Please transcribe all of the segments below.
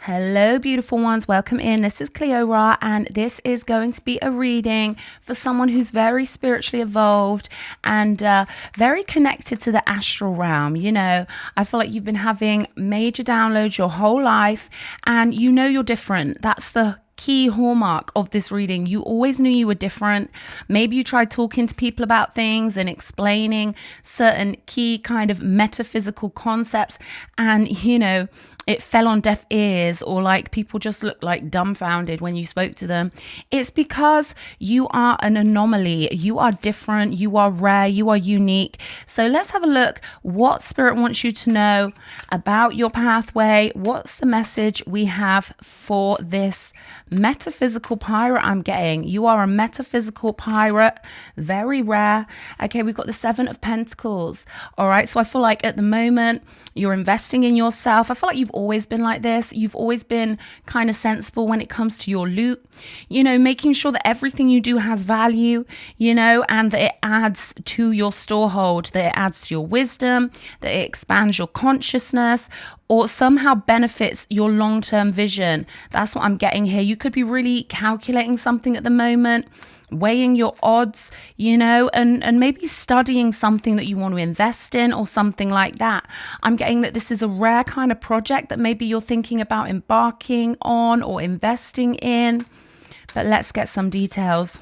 Hello, beautiful ones. Welcome in. This is Cleo, and this is going to be a reading for someone who's very spiritually evolved and very connected to the astral realm. You know, I feel like you've been having major downloads your whole life, and you know you're different. That's the key hallmark of this reading. You always knew you were different. Maybe you tried talking to people about things and explaining certain key kind of metaphysical concepts, and you know, it fell on deaf ears, or like people just looked like dumbfounded when you spoke to them. It's because you are an anomaly. You are different. You are rare. You are unique. So let's have a look what Spirit wants you to know about your pathway. What's the message we have for this metaphysical pirate I'm getting? You are a metaphysical pirate, very rare. Okay, we've got the Seven of Pentacles. All right, so I feel like at the moment you're investing in yourself. I feel like you've always been like this. You've always been kind of sensible when it comes to your loot, you know, making sure that everything you do has value, you know, and that it adds to your storehold, that it adds to your wisdom, that it expands your consciousness, or somehow benefits your long-term vision. That's what I'm getting here. You could be really calculating something at the moment, weighing your odds, you know, and maybe studying something that you want to invest in or something like that. I'm getting that this is a rare kind of project that maybe you're thinking about embarking on or investing in. But let's get some details.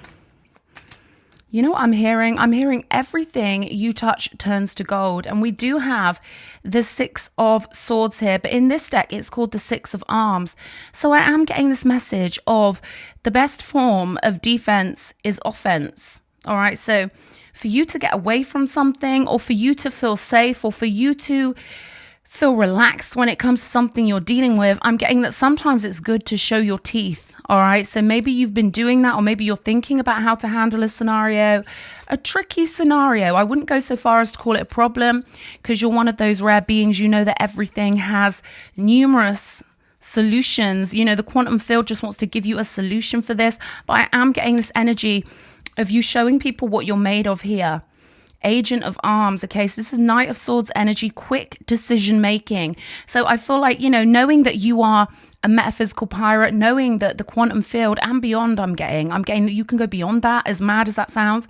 You know what I'm hearing? I'm hearing everything you touch turns to gold. And we do have the Six of Swords here. But in this deck, it's called the Six of Arms. So I am getting this message of the best form of defense is offense. All right. So for you to get away from something, or for you to feel safe, or for you to feel relaxed when it comes to something you're dealing with, I'm getting that sometimes it's good to show your teeth. All right. So maybe you've been doing that, or maybe you're thinking about how to handle a scenario, a tricky scenario. I wouldn't go so far as to call it a problem, because you're one of those rare beings. You know that everything has numerous solutions. You know, the quantum field just wants to give you a solution for this. But I am getting this energy of you showing people what you're made of here. Agent of Arms. Okay, so this is Knight of Swords energy, quick decision making. So I feel like, you know, knowing that you are a metaphysical pirate, knowing that the quantum field and beyond, I'm getting that you can go beyond that. As mad as that sounds,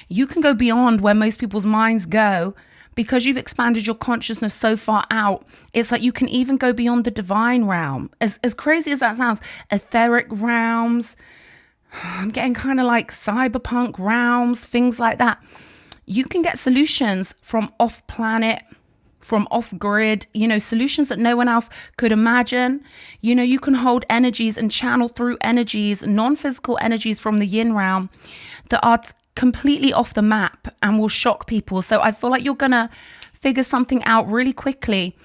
you can go beyond where most people's minds go, because you've expanded your consciousness so far out. It's like you can even go beyond the divine realm. As crazy as that sounds, etheric realms, I'm getting kind of like cyberpunk realms, things like that. You can get solutions from off planet, from off grid, you know, solutions that no one else could imagine. You know, you can hold energies and channel through energies, non-physical energies from the yin realm that are completely off the map and will shock people. So I feel like you're going to figure something out really quickly,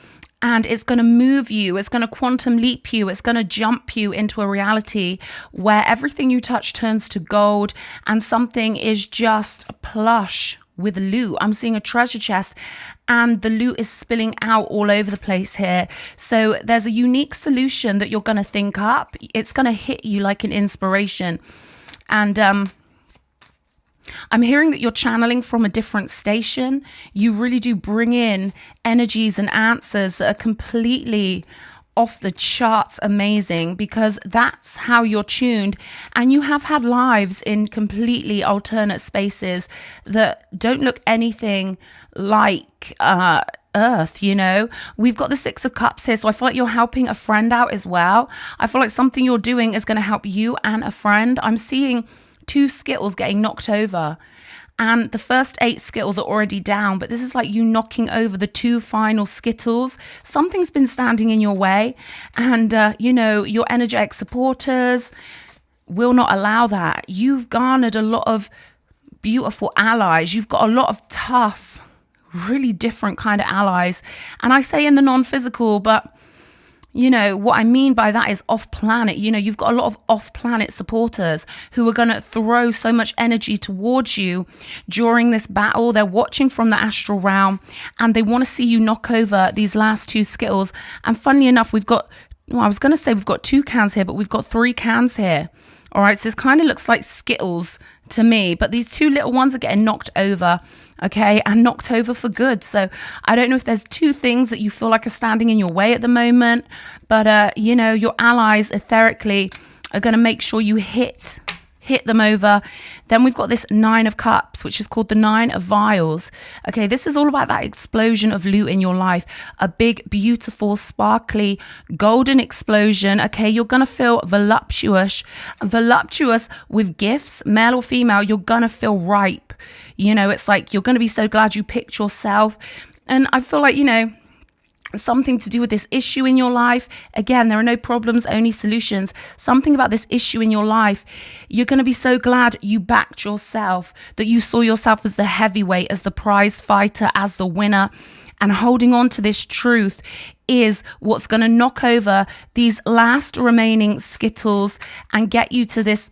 and it's going to move you. It's going to quantum leap you. It's going to jump you into a reality where everything you touch turns to gold, and something is just plush with loot. I'm seeing a treasure chest, and the loot is spilling out all over the place here. So there's a unique solution that you're going to think up. It's going to hit you like an inspiration. And I'm hearing that you're channeling from a different station. You really do bring in energies and answers that are completely off the charts amazing, because that's how you're tuned. And you have had lives in completely alternate spaces that don't look anything like Earth. You know, we've got the Six of Cups here, so I feel like you're helping a friend out as well. I feel like something you're doing is going to help you and a friend. I'm seeing 2 Skittles getting knocked over, and the first 8 Skittles are already down, but this is like you knocking over the 2 final Skittles. Something's been standing in your way, and you know, your energetic supporters will not allow that. You've garnered a lot of beautiful allies. You've got a lot of tough, really different kind of allies, and I say in the non-physical, but you know, what I mean by that is off planet. You know, you've got a lot of off planet supporters who are going to throw so much energy towards you during this battle. They're watching from the astral realm, and they want to see you knock over these last 2 Skittles. And funnily enough, we've got, well, I was going to say we've got 2 cans here, but we've got 3 cans here. All right, so this kind of looks like Skittles to me, but these two little ones are getting knocked over, okay, and knocked over for good. So I don't know if there's two things that you feel like are standing in your way at the moment, but, you know, your allies etherically are going to make sure you hit them over. Then we've got this 9 of Cups, which is called the 9 of Vials. Okay, this is all about that explosion of loot in your life. A big, beautiful, sparkly, golden explosion. Okay, you're going to feel voluptuous with gifts, male or female. You're going to feel ripe. You know, it's like you're going to be so glad you picked yourself. And I feel like, you know, something to do with this issue in your life. Again, there are no problems, only solutions. Something about this issue in your life. You're going to be so glad you backed yourself, that you saw yourself as the heavyweight, as the prize fighter, as the winner. And holding on to this truth is what's going to knock over these last remaining Skittles and get you to this,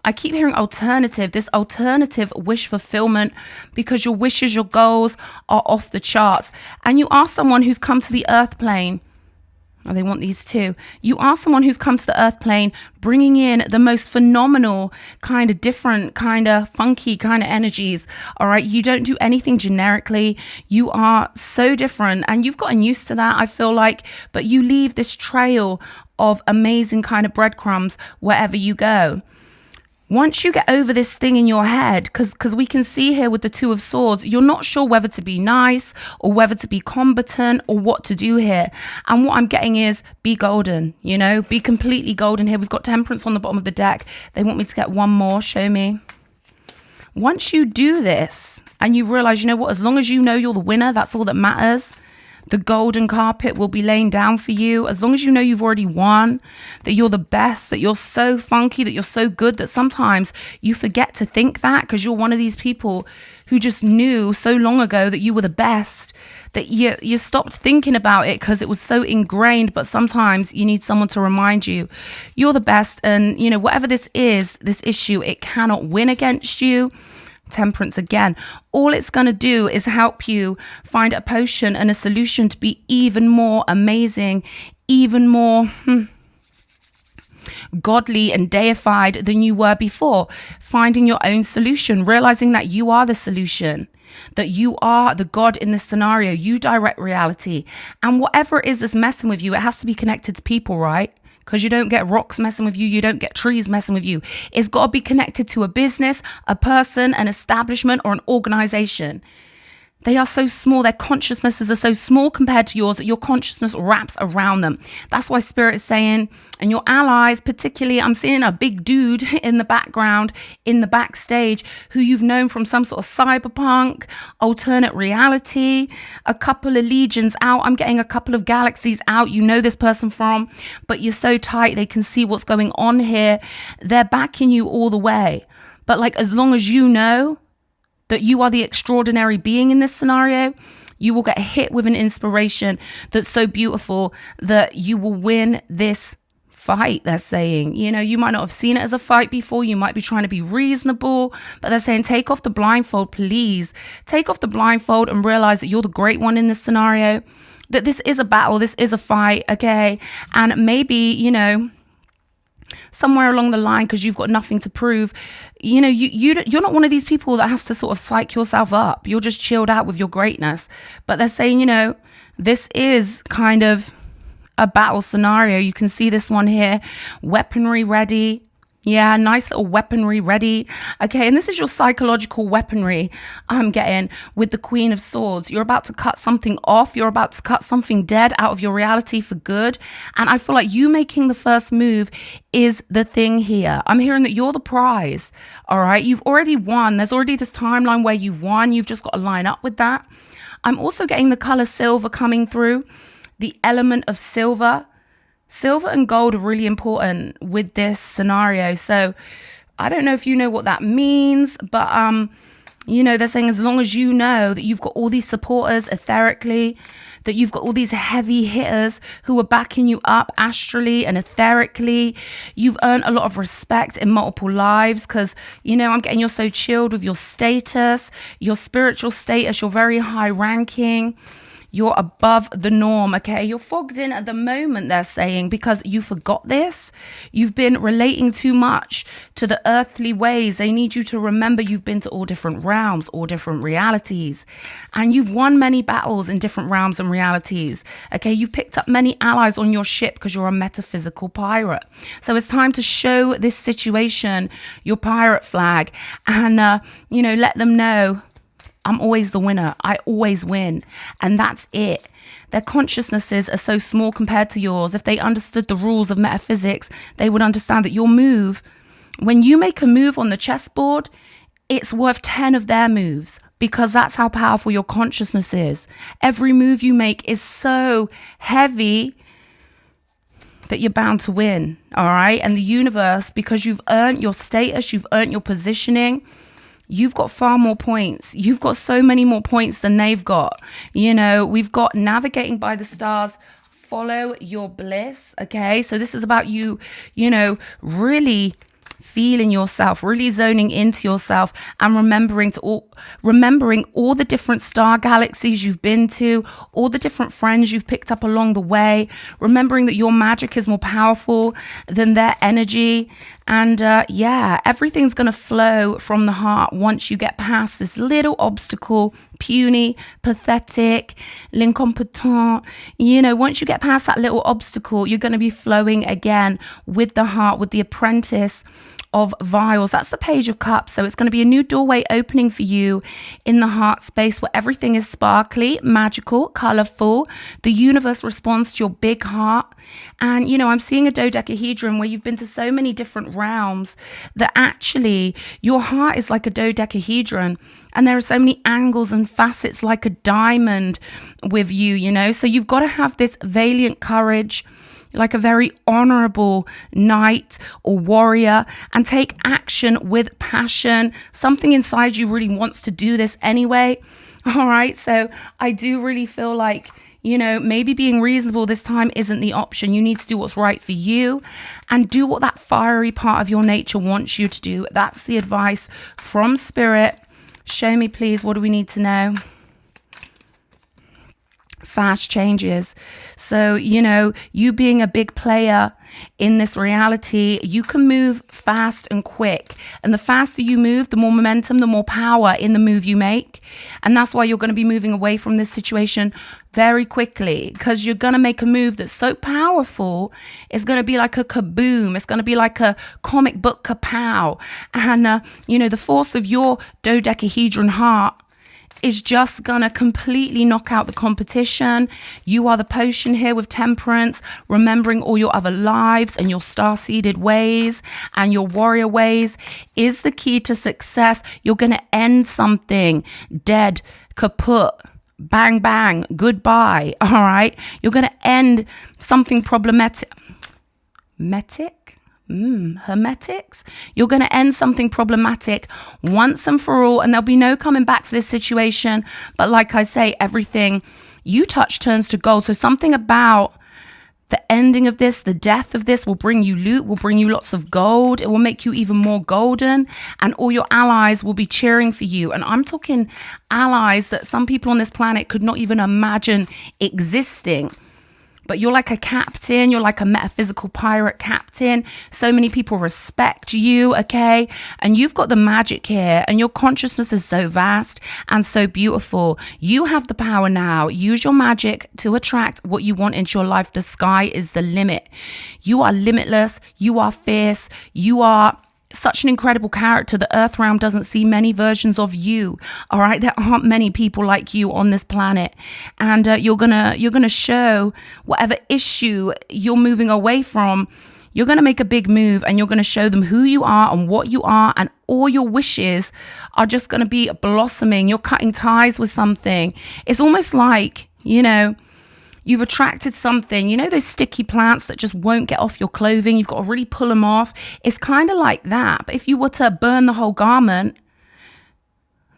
I keep hearing this alternative wish fulfillment, because your wishes, your goals are off the charts. And you are someone who's come to the earth plane. Oh, they want these too. You are someone who's come to the earth plane, bringing in the most phenomenal, kind of different, kind of funky kind of energies. All right. You don't do anything generically. You are so different, and you've gotten used to that, I feel like, but you leave this trail of amazing kind of breadcrumbs wherever you go. Once you get over this thing in your head, because we can see here with the 2 of Swords, you're not sure whether to be nice or whether to be combatant or what to do here. And what I'm getting is be golden, you know, be completely golden here. We've got Temperance on the bottom of the deck. They want me to get one more. Show me. Once you do this and you realize, you know what, as long as you know you're the winner, that's all that matters. The golden carpet will be laying down for you. As long as you know you've already won, that you're the best, that you're so funky, that you're so good, that sometimes you forget to think that, because you're one of these people who just knew so long ago that you were the best, that you stopped thinking about it because it was so ingrained. But sometimes you need someone to remind you you're the best. And, you know, whatever this is, this issue, it cannot win against you. Temperance again, all it's going to do is help you find a potion and a solution to be even more amazing, even more godly and deified than you were before. Finding your own solution, realizing that you are the solution, that you are the God in this scenario. You direct reality, and whatever it is that's messing with you, it has to be connected to people, right? Because you don't get rocks messing with you. You don't get trees messing with you. It's got to be connected to a business, a person, an establishment, or an organization. They are so small. Their consciousnesses are so small compared to yours that your consciousness wraps around them. That's why Spirit is saying, and your allies, particularly, I'm seeing a big dude in the background, in the backstage, who you've known from some sort of cyberpunk, alternate reality, a couple of legions out. I'm getting a couple of galaxies out. You know this person from, but you're so tight. They can see what's going on here. They're backing you all the way. But like, as long as you know that you are the extraordinary being in this scenario, you will get hit with an inspiration that's so beautiful that you will win this fight. They're saying, you know, you might not have seen it as a fight before. You might be trying to be reasonable, but they're saying, take off the blindfold, please. Take off the blindfold and realize that you're the great one in this scenario, that this is a battle, this is a fight, okay? And maybe, you know, somewhere along the line, because you've got nothing to prove, you know, you're not one of these people that has to sort of psych yourself up. You're just chilled out with your greatness. But they're saying, you know, this is kind of a battle scenario. You can see this one here, weaponry ready. Yeah, nice little weaponry ready. Okay, and this is your psychological weaponry I'm getting with the Queen of Swords. You're about to cut something off. You're about to cut something dead out of your reality for good. And I feel like you making the first move is the thing here. I'm hearing that you're the prize. All right, you've already won. There's already this timeline where you've won. You've just got to line up with that. I'm also getting the color silver coming through, the element of silver. Silver and gold are really important with this scenario. So I don't know if you know what that means, but, you know, they're saying as long as you know that you've got all these supporters etherically, that you've got all these heavy hitters who are backing you up astrally and etherically, you've earned a lot of respect in multiple lives because, you know, I'm getting you're so chilled with your status, your spiritual status, you're very high ranking. You're above the norm, okay? You're fogged in at the moment, they're saying, because you forgot this. You've been relating too much to the earthly ways. They need you to remember you've been to all different realms, all different realities, and you've won many battles in different realms and realities, okay? You've picked up many allies on your ship because you're a metaphysical pirate. So it's time to show this situation your pirate flag and, let them know, I'm always the winner. I always win. And that's it. Their consciousnesses are so small compared to yours. If they understood the rules of metaphysics, they would understand that your move, when you make a move on the chessboard, it's worth 10 of their moves, because that's how powerful your consciousness is. Every move you make is so heavy that you're bound to win. All right. And the universe, because you've earned your status, you've earned your positioning, you've got far more points. You've got so many more points than they've got. We've got navigating by the stars. Follow your bliss. Okay. So this is about you, really feeling yourself, really zoning into yourself, and remembering all the different star galaxies you've been to, all the different friends you've picked up along the way, remembering that your magic is more powerful than their energy. And everything's going to flow from the heart once you get past this little obstacle, puny, pathetic, l'incompetent. Once you get past that little obstacle, you're going to be flowing again with the heart, with the apprentice of vials. That's the Page of Cups. So it's going to be a new doorway opening for you in the heart space where everything is sparkly, magical, colorful. The universe responds to your big heart. And, I'm seeing a dodecahedron where you've been to so many different realms that actually your heart is like a dodecahedron. And there are so many angles and facets like a diamond with you, So you've got to have this valiant courage, like a very honorable knight or warrior, and take action with passion. Something inside you really wants to do this anyway. All right. So I do really feel like, maybe being reasonable this time isn't the option. You need to do what's right for you and do what that fiery part of your nature wants you to do. That's the advice from Spirit. Show me, please. What do we need to know? Fast changes. So, you being a big player in this reality, you can move fast and quick. And the faster you move, the more momentum, the more power in the move you make. And that's why you're going to be moving away from this situation very quickly, because you're going to make a move that's so powerful. It's going to be like a kaboom. It's going to be like a comic book kapow. And, the force of your dodecahedron heart is just gonna completely knock out the competition. You are the potion here with temperance, remembering all your other lives and your star-seeded ways and your warrior ways is the key to success. You're gonna end something dead, kaput, bang, bang, goodbye, all right? You're gonna end something problematic. Hermetics. You're going to end something problematic once and for all, and there'll be no coming back for this situation. But like I say, everything you touch turns to gold. So something about the ending of this, the death of this, will bring you loot, will bring you lots of gold. It will make you even more golden, and all your allies will be cheering for you. And I'm talking allies that some people on this planet could not even imagine existing. But you're like a captain, you're like a metaphysical pirate captain. So many people respect you, okay? And you've got the magic here, and your consciousness is so vast and so beautiful. You have the power now. Use your magic to attract what you want into your life. The sky is the limit. You are limitless. You are fierce. You are such an incredible character. The earth realm doesn't see many versions of you. All right. There aren't many people like you on this planet. And you're gonna show whatever issue you're moving away from. You're going to make a big move, and you're going to show them who you are and what you are, and all your wishes are just going to be blossoming. You're cutting ties with something. It's almost like, you've attracted something, those sticky plants that just won't get off your clothing. You've got to really pull them off. It's kind of like that. But if you were to burn the whole garment,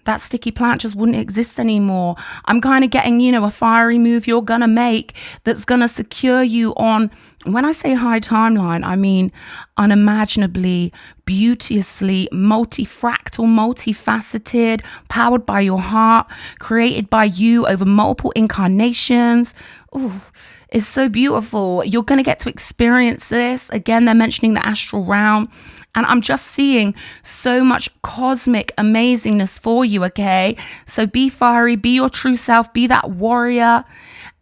that sticky plant just wouldn't exist anymore. I'm kind of getting, a fiery move you're going to make that's going to secure you on, when I say high timeline, I mean unimaginably, beauteously, multifractal, multifaceted, powered by your heart, created by you over multiple incarnations. Ooh, it's so beautiful. You're going to get to experience this. Again, they're mentioning the astral realm. And I'm just seeing so much cosmic amazingness for you, okay? So be fiery, be your true self, be that warrior,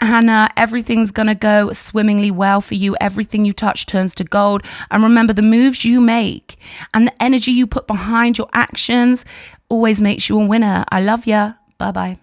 and everything's going to go swimmingly well for you. Everything you touch turns to gold. And remember, the moves you make and the energy you put behind your actions always makes you a winner. I love ya. Bye-bye.